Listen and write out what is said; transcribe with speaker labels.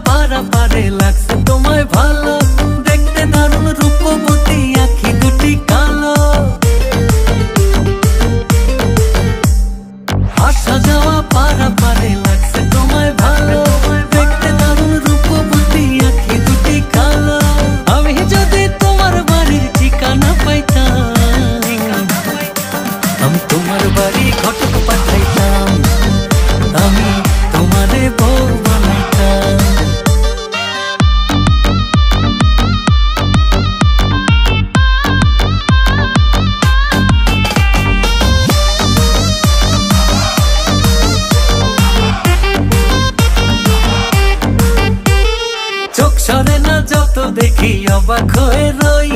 Speaker 1: পারা পারে লাগছে তোমায় ভালো, দেখতে দারুণ রূপবতী আঁখি দুটি কালো। আসা যাওয়া পারা পারে লাগছে তোমায় ভালো, দেখতে দারুণ রূপবতী আঁখি দুটি কালো। আমি যদি তোমার বাড়ির ঠিকানা পাইতাম, আমি তোমার বাড়ি ঘটক পাঠাইতাম, আমি তোমারে বউ বানাইতাম। চোখ সরে না যত দেখি অবাক হয়ে রই,